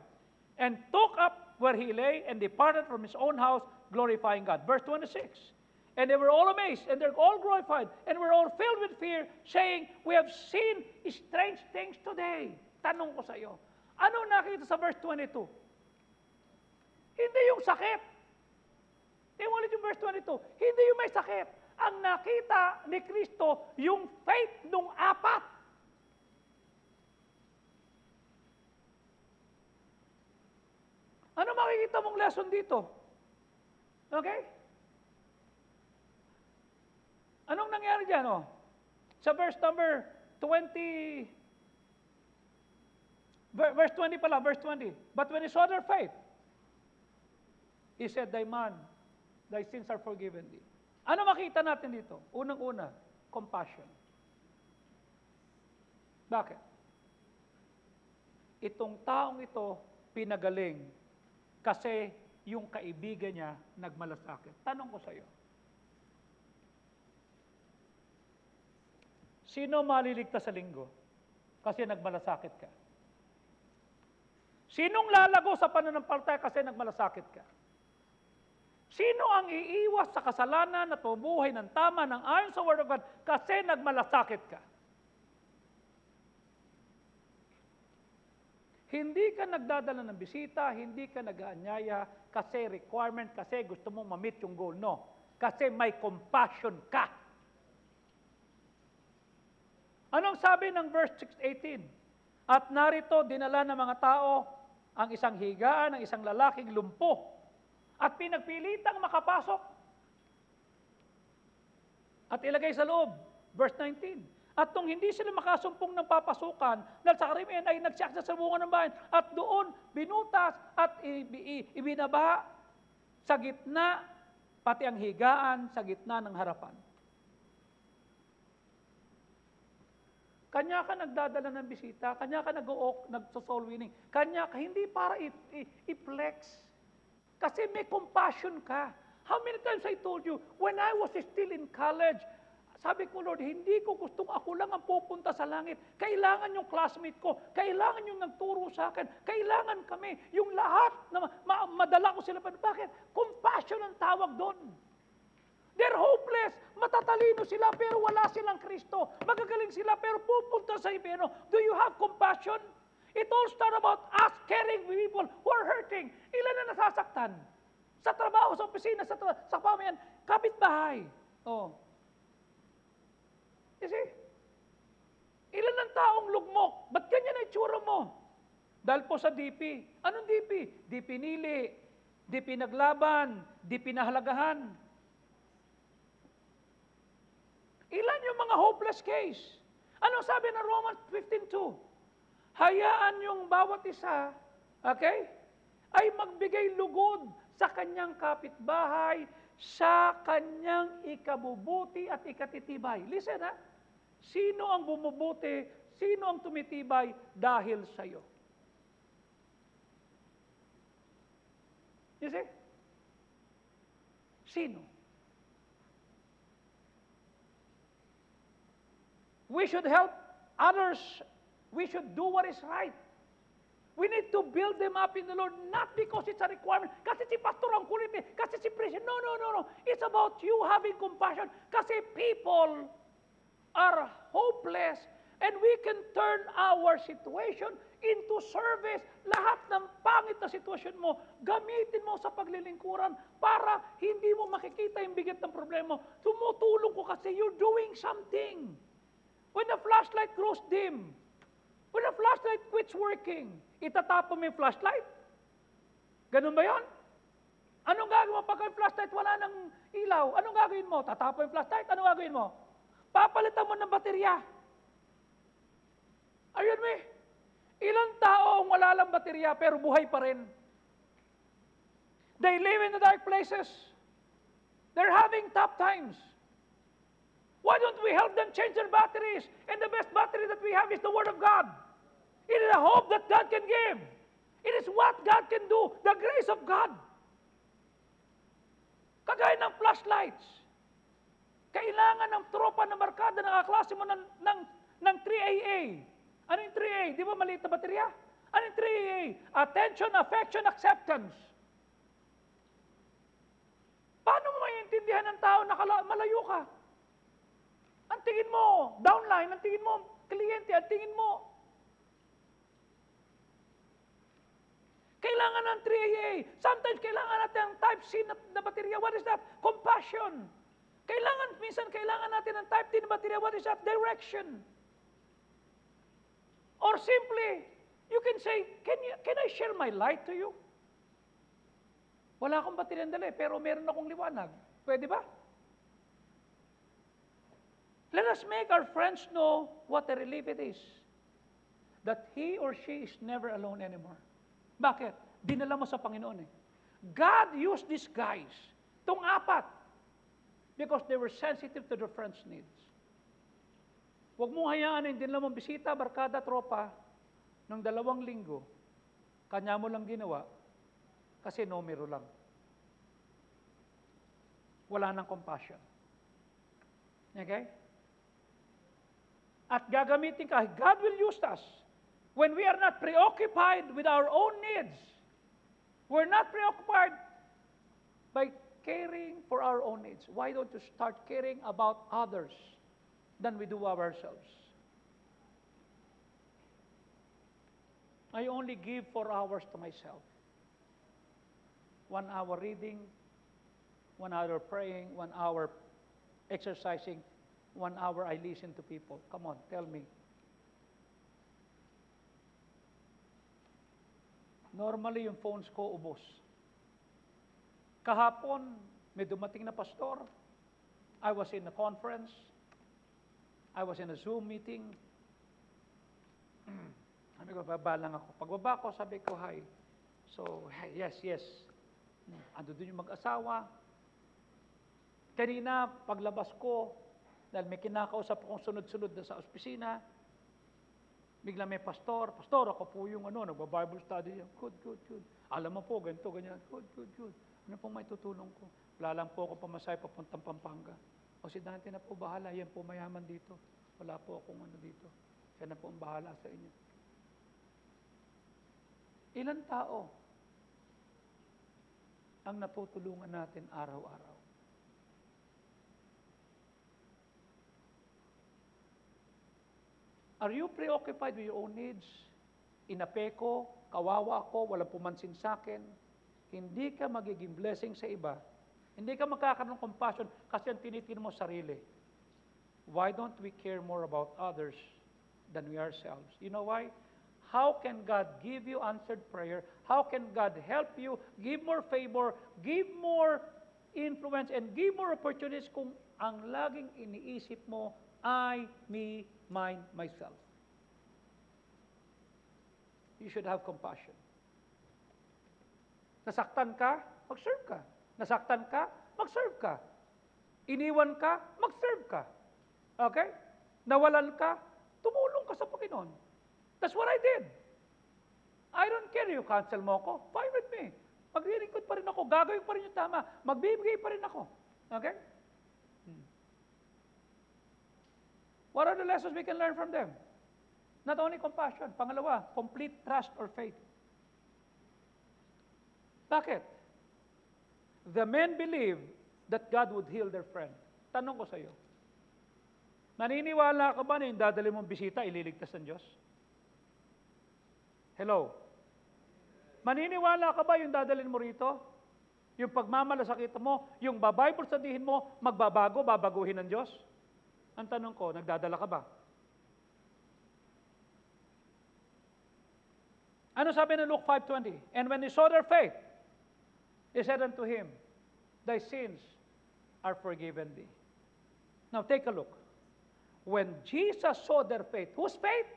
and took up where he lay, and departed from his own house, glorifying God. Verse 26. And they were all amazed, and they're all glorified, and were all filled with fear, saying, we have seen strange things today. Tanong ko sa iyo, ano nakita sa verse 22? Hindi yung sakit. Tingnan ulit yung verse 22. Hindi yung may sakit. Ang nakita ni Kristo, yung faith nung apat. Ano makikita mong lesson dito? Okay? Anong nangyari dyan? Oh? Sa verse number 20, verse 20 pala, verse 20. But when he saw their faith, he said, thy sins are forgiven thee. Ano makita natin dito? Unang-una, compassion. Bakit? Itong taong ito, pinagaling kasi yung kaibigan niya nagmalasakit. Tanong ko sa iyo, sino maliligtas sa linggo kasi nagmalasakit ka? Sinong lalago sa pananampalataya kasi nagmalasakit ka? Sino ang iiwas sa kasalanan at mabuhay ng tama ng ayon sa Word of God kasi nagmalasakit ka? Hindi ka nagdadala ng bisita, hindi ka nag-aanyaya kasi requirement, kasi gusto mong ma-meet yung goal. No. Kasi may compassion ka. Anong sabi ng verse 18? At narito, dinala ng mga tao ang isang higaan ng isang lalaking lumpo at pinagpilitang makapasok at ilagay sa loob. Verse 19. At nung hindi sila makasumpong ng papasukan, dahil sa karamihan ay nagsiyak sa bunga ng bayan, at doon binutas at ibinaba sa gitna, pati ang higaan sa gitna ng harapan. Kanya ka nagdadala ng bisita, kanya ka nagso-soul winning, kanya ka hindi para i-flex. Kasi may compassion ka. How many times I told you, when I was still in college, sabi ko, Lord, hindi ko gustong ako lang ang pupunta sa langit. Kailangan yung classmate ko, kailangan yung nagturo sa akin, kailangan kami, yung lahat na madala ko sila. Bakit? Compassion ang tawag doon. They're hopeless. Matatalino sila pero wala silang Kristo. Magagaling sila pero pupunta sa impyerno. Do you have compassion? It all starts about us caring for people who are hurting. Ilan na nasasaktan? Sa trabaho, sa opisina, sa pamayan, kapitbahay. Oh. You see? Ilan ang taong lugmok? Ba't ganyan ang itsura mo? Dahil po sa DP. Anong DP? Di pinili, di pinaglaban, di pinahalagahan. Ilan yung mga hopeless case? Anong sabi ng Romans 15:2? Hayaan yung bawat isa, okay, ay magbigay lugod sa kanyang kapitbahay, sa kanyang ikabubuti at ikatitibay. Listen ha, sino ang bumubuti, sino ang tumitibay dahil sa iyo? You see? Sino? We should help others. We should do what is right. We need to build them up in the Lord, not because it's a requirement. Kasi si pastor ang kulit eh. Kasi si president. No. It's about you having compassion. Kasi people are hopeless and we can turn our situation into service. Lahat ng pangit na sitwasyon mo, gamitin mo sa paglilingkuran para hindi mo makikita yung bigat ng problema. Tumutulong ko kasi you're doing something. When the flashlight grows dim, when the flashlight quits working, itatapon mo yung flashlight? Ganun ba yun? Anong gagawin mo pagka yung flashlight wala ng ilaw? Anong gagawin mo? Tatapon yung flashlight? Anong gagawin mo? Papalitan mo ng baterya. Ayun mo ilang tao ang wala lang baterya pero buhay pa rin. They live in the dark places. They're having tough times. Why don't we help them change their batteries? And the best battery that we have is the Word of God. It is a hope that God can give. It is what God can do, the grace of God. Kagaya ng flashlights. Kailangan ng tropa na barkada ng kaklase mo ng 3AA. Ano yung 3AA? Di ba maliit na baterya? Ano yung 3AA? Attention, affection, acceptance. Paano mo maiintindihan ng tao na malayo ka? Ang tingin mo, downline, ang tingin mo, kliyente, ang tingin mo. Kailangan ng 3AA. Sometimes kailangan natin ang type C na baterya. What is that? Compassion. Minsan kailangan natin ang type D na baterya. What is that? Direction. Or simply, you can say, can I share my light to you? Wala akong baterya dali, pero meron akong liwanag. Pwede ba? Let us make our friends know what a relief it is. That he or she is never alone anymore. Bakit? Dinala mo sa Panginoon eh. God used these guys, tong apat, because they were sensitive to their friends' needs. Huwag mo hayaan yung dinala mong bisita, barkada, tropa, ng 2 linggo, kanya mo lang ginawa, kasi numero lang. Wala nang compassion. Okay? At gagamitin ka, God will use us when we are not preoccupied with our own needs. We're not preoccupied by caring for our own needs. Why don't you start caring about others than we do ourselves? I only give 4 hours to myself. 1 hour reading, 1 hour praying, 1 hour exercising, 1 hour I listen to people. Come on, tell me. Normally, yung phones ko ubos. Kahapon, may dumating na pastor. I was in a conference. I was in a Zoom meeting. Sabi ko, baba lang ako. Pagbaba ko, sabi ko, hi. So, hey, yes. Ando doon yung mag-asawa. Kanina, paglabas ko, dahil may kinakausap akong sunod-sunod na sa opisina, bigla may pastor, ako po yung nagba-Bible study. Good. Alam mo po, ganito, ganyan. Good. Ano pong may tutulong ko? Wala lang po ako pamasahe papuntang Pampanga. O si Dante na po bahala, yan po mayaman dito. Wala po akong dito. Siya na po ang bahala sa inyo. Ilan tao ang natutulungan natin araw-araw? Are you preoccupied with your own needs? Inapeko, kawawa ako, walang pumansin sa akin. Hindi ka magiging blessing sa iba. Hindi ka magkakaroon ng compassion kasi ang tinitin mo sarili. Why don't we care more about others than we ourselves? You know why? How can God give you answered prayer? How can God help you give more favor, give more influence, and give more opportunities kung ang laging iniisip mo, I, me, mine, myself? You should have compassion. Nasaktan ka, mag-serve ka. Nasaktan ka, mag-serve ka. Iniwan ka, mag-serve ka. Okay? Nawalan ka, tumulong ka sa Panginoon. That's what I did. I don't care you cancel mo ako. Fine with me. Maglilingkod pa rin ako. Gagawin pa rin yung tama. Magbibigay pa rin ako. Okay? What are the lessons we can learn from them? Not only compassion. Pangalawa, complete trust or faith. Bakit? The men believed that God would heal their friend. Tanong ko sa iyo, naniniwala ka ba na yung dadali mong bisita, ililigtas ng Diyos? Hello? Maniniwala ka ba yung dadalhin mo rito? Yung pagmamalasakit mo, yung Bible studyhin mo, magbabago, babaguhin ng Diyos? Ang tanong ko, nagdadala ka ba? Ano sabi ng Luke 5:20? And when he saw their faith, he said unto him, thy sins are forgiven thee. Now take a look. When Jesus saw their faith, whose faith?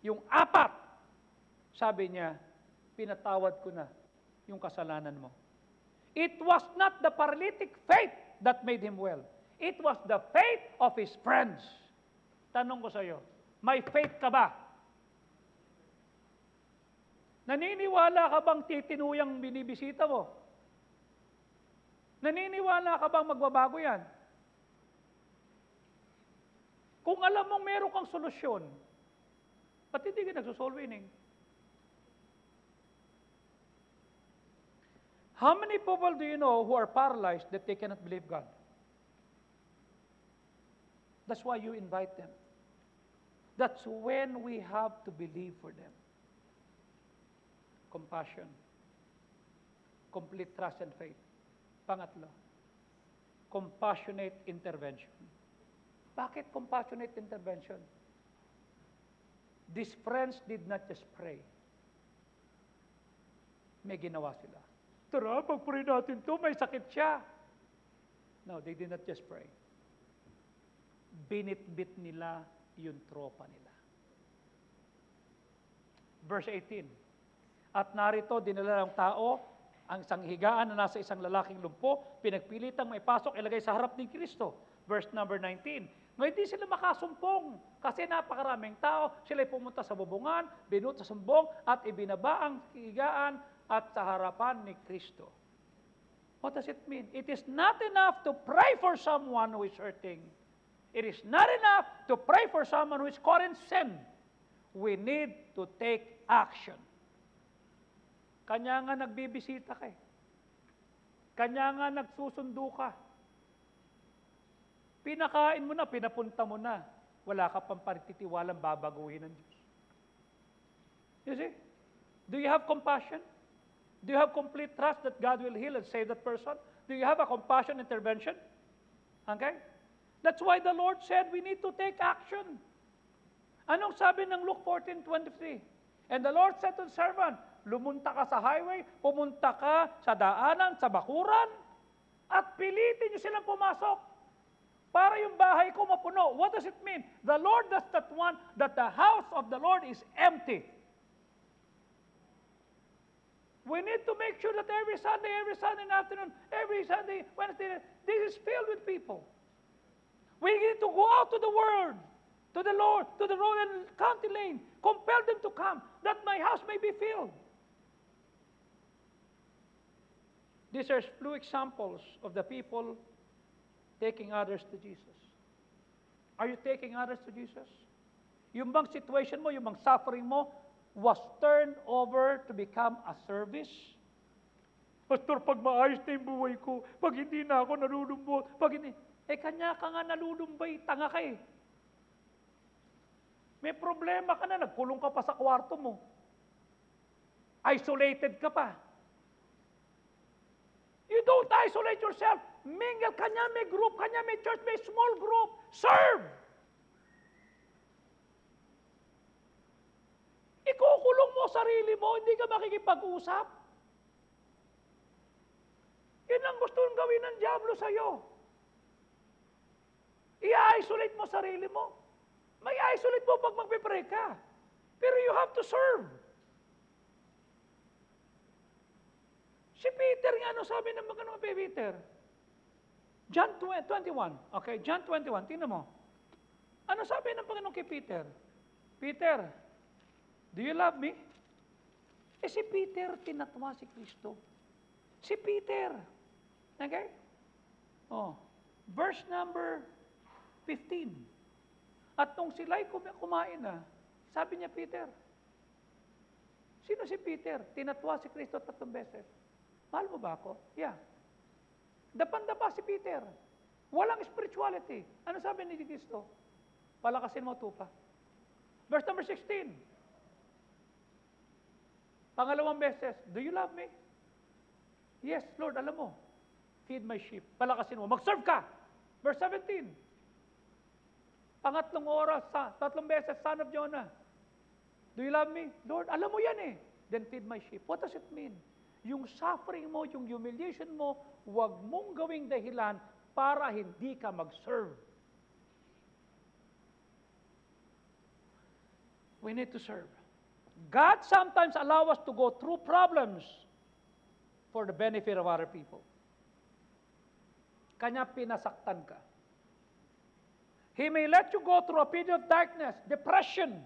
Yung apat. Sabi niya, pinatawad ko na yung kasalanan mo. It was not the paralytic faith that made him well. It was the faith of his friends. Tanong ko sa iyo, may faith ka ba? Naniniwala ka bang titinuyang binibisita mo? Naniniwala ka bang magbabago yan? Kung alam mong meron kang solusyon, ba't hindi ka nagsosoul winning? How many people do you know who are paralyzed that they cannot believe God? That's why you invite them. That's when we have to believe for them. Compassion. Complete trust and faith. Pangatlo, compassionate intervention. Bakit compassionate intervention? These friends did not just pray. May ginawa sila. Tara, pag-pray natin to, may sakit siya. No, they did not just pray. Binitbit nila yung tropa nila. Verse 18. At narito, dinala ng tao, ang isang higaan na nasa isang lalaking lumpo, pinagpilitang may pasok, ilagay sa harap ni Kristo. Verse number 19. Ngayon di sila makasumpong kasi napakaraming tao, sila'y pumunta sa bubungan, binut sa sumbong, at ibinaba ang higaan at sa harapan ni Kristo. What does it mean? It is not enough to pray for someone who is hurting. It is not enough to pray for someone who is caught in sin. We need to take action. Kanya nga nagbibisita ka eh. Kanya nga nagsusundo ka. Pinakain mo na, pinapunta mo na. Wala ka pang partitiwalang babaguhin ng Diyos. You see? Do you have compassion? Do you have complete trust that God will heal and save that person? Do you have a compassion intervention? Okay? That's why the Lord said we need to take action. Anong sabi ng Luke 14:23? And the Lord said to the servant, lumunta ka sa highway, pumunta ka sa daanan, sa bakuran, at pilitin niyo silang pumasok. para yung bahay ko mapuno. What does it mean? The Lord does not want that the house of the Lord is empty. We need to make sure that every Sunday afternoon, every Sunday, Wednesday, this is filled with people. We need to go out to the world, to the Lord, to the road and county lane. Compel them to come, that my house may be filled. These are few examples of the people taking others to Jesus. Are you taking others to Jesus? Yung bang situation mo, yung bang suffering mo, was turned over to become a service? Pastor, pag maayos na yung buhay ko, pag hindi na ako nalulumbot, pag hindi, kanya ka nga nalulumbay, tanga ka eh. May problema ka na, nagkulong ka pa sa kwarto mo. Isolated ka pa. You don't isolate yourself. Mingle ka niya, may group ka niya, may church, may small group. Serve! Ikukulong mo sarili mo, hindi ka makikipag-usap. Yan ang gusto gawin ng diablo sa'yo. I-isolate mo sarili mo. May isolate mo pag magpipray ka. Pero you have to serve. Si Peter nga, ano sabi ng mga kay Peter? John 21. Okay, John 21. Tingnan mo. Ano sabi ng Panginoon kay Peter? Peter, do you love me? Si Peter, tinatwa si Kristo. Si Peter. Okay? Verse number 15. At nung sila'y kumain na, sabi niya, Peter, sino si Peter? Tinatwa si Kristo 3 beses. Mahal mo ba ako? Yeah. Dapan-dapa si Peter. Walang spirituality. Ano sabi ni Kristo? Palakasin mo tupa. Verse number 16. Pangalawang beses, do you love me? Yes, Lord, alam mo. Feed my sheep. Palakasin mo. Mag-serve ka. Verse 17. Pangatlong oras, 3 beses, son of Jonah. Do you love me? Lord, alam mo yan eh. Then feed my sheep. What does it mean? Yung suffering mo, yung humiliation mo, huwag mong gawing dahilan para hindi ka mag-serve. We need to serve. God sometimes allows us to go through problems for the benefit of other people. Kanya pinasaktan ka. He may let you go through a period of darkness, depression,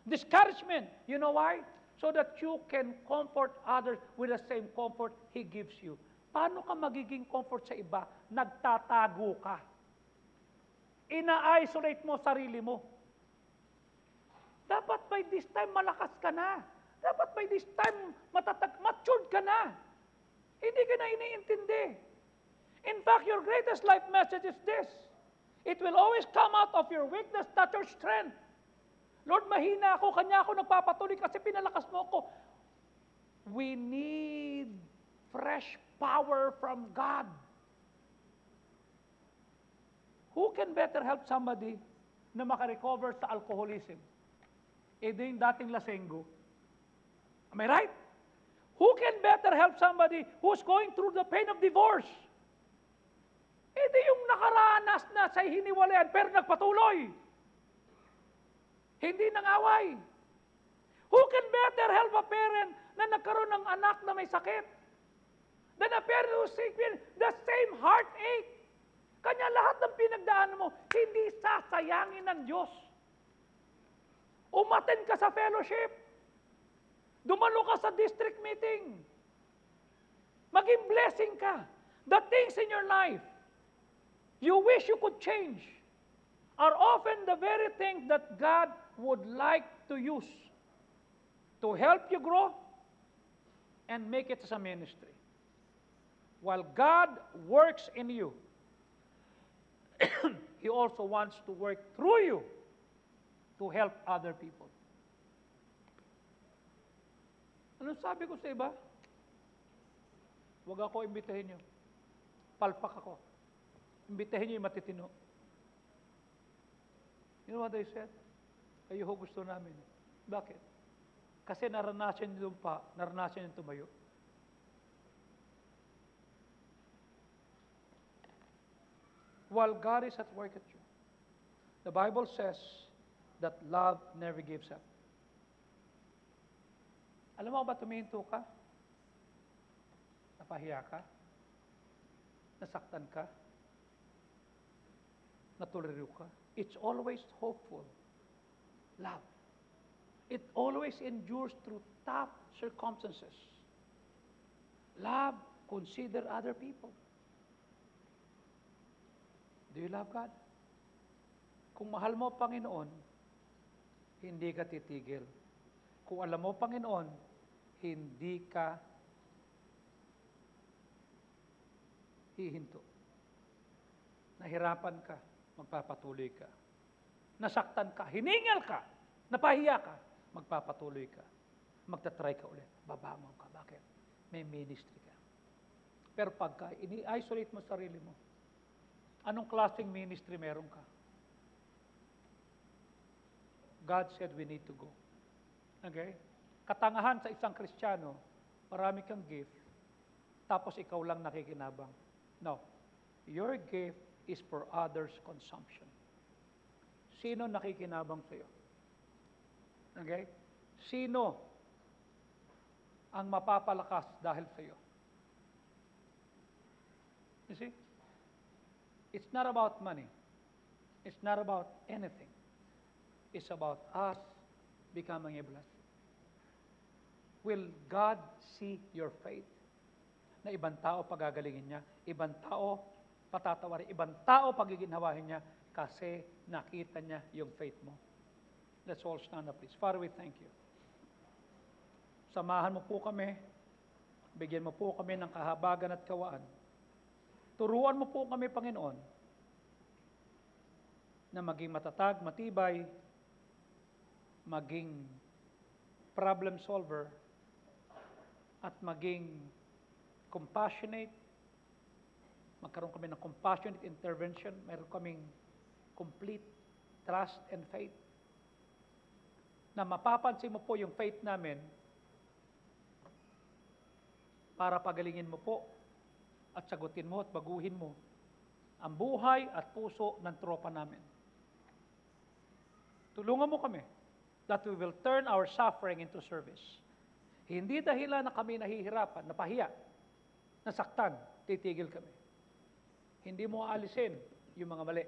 discouragement. You know why? So that you can comfort others with the same comfort He gives you. Paano ka magiging comfort sa iba? Nagtatago ka. Ina-isolate mo sarili mo. Dapat by this time malakas ka na. Dapat by this time matured ka na. Hindi ka na iniintindi. In fact, your greatest life message is this. It will always come out of your weakness, not your strength. Lord, mahina ako, kanya ako nagpapatuloy kasi pinalakas mo ako. We need fresh power from God. Who can better help somebody na makarecover sa alcoholism? Din dating lasenggo. Am I right? Who can better help somebody who's going through the pain of divorce? Di yung nakaranas na sa hiniwalayan pero nagpatuloy. Hindi nangaway. Who can better help a parent na nagkaroon ng anak na may sakit? Than a parent who's experiencing the same heartache. Kanya lahat ng pinagdaan mo, hindi sasayangin ng Diyos. Umattend ka sa fellowship. Dumalo ka sa district meeting. Maging blessing ka. The things in your life you wish you could change are often the very things that God would like to use to help you grow and make it as a ministry. While God works in you, He also wants to work through you to help other people. Anong sabi ko sa iba? Huwag ako imbitahin niyo. Palpak ako. Imbitahin niyo yung matitino. You know what I said? Ayoko gusto namin. Bakit? Kasi naranasan yung lumpa, naranasan yung tumayo. while God is at work at you. The Bible says that love never gives up. Alam mo ba tuminto ka? Napahiya ka? Nasaktan ka? Natuliro ka? It's always hopeful. Love. It always endures through tough circumstances. Love, consider other people. Do you love God? Kung mahal mo, Panginoon, hindi ka titigil. Kung alam mo, Panginoon, hindi ka hihinto. Nahirapan ka, magpapatuloy ka. Nasaktan ka, hiningal ka, napahiya ka, magpapatuloy ka. Magtatry ka ulit, babangon ka. Bakit? May ministry ka. Pero pagka ini-isolate mo sarili mo, anong klaseng ministry meron ka? God said we need to go. Okay? Katangahan sa isang Kristiyano, marami kang gift, tapos ikaw lang nakikinabang. No. Your gift is for others' consumption. Sino nakikinabang sa'yo? Okay? Sino ang mapapalakas dahil sa'yo? You see? It's not about money. It's not about anything. It's about us becoming a blessing. Will God see your faith? Na ibang tao pagagalingin niya, ibang tao patatawarin, ibang tao pagiginhawahin niya kasi nakita niya yung faith mo. Let's all stand up, please. Father, we thank you. Samahan mo po kami, bigyan mo po kami ng kahabagan at kawaan. Turuan mo po kami, Panginoon, na maging matatag, matibay, maging problem solver, at maging compassionate, magkaroon kami ng compassionate intervention, meron kaming complete trust and faith, na mapapansin mo po yung faith namin para pagalingin mo po at sagutin mo at baguhin mo ang buhay at puso ng tropa namin. Tulungan mo kami that we will turn our suffering into service. Hindi dahilan na kami nahihirapan, napahiya, nasaktan, titigil kami. Hindi mo aalisin yung mga mali.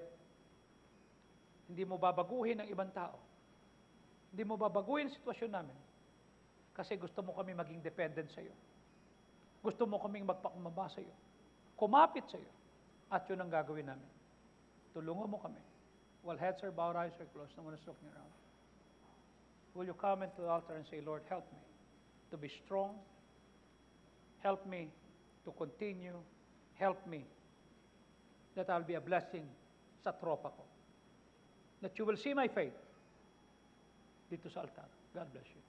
Hindi mo babaguhin ang ibang tao. Hindi mo babaguhin ang sitwasyon namin. Kasi gusto mo kami maging dependent sa iyo. Gusto mo kaming magpakumbaba sa iyo. Kumapit sa iyo. At yun ang gagawin namin. Tulungan mo kami. While heads are bowed, eyes are closed, no one is looking around. Will you come into the altar and say, Lord, help me to be strong. Help me to continue. Help me that I'll be a blessing sa tropa ko. That you will see my faith dito sa altar. God bless you.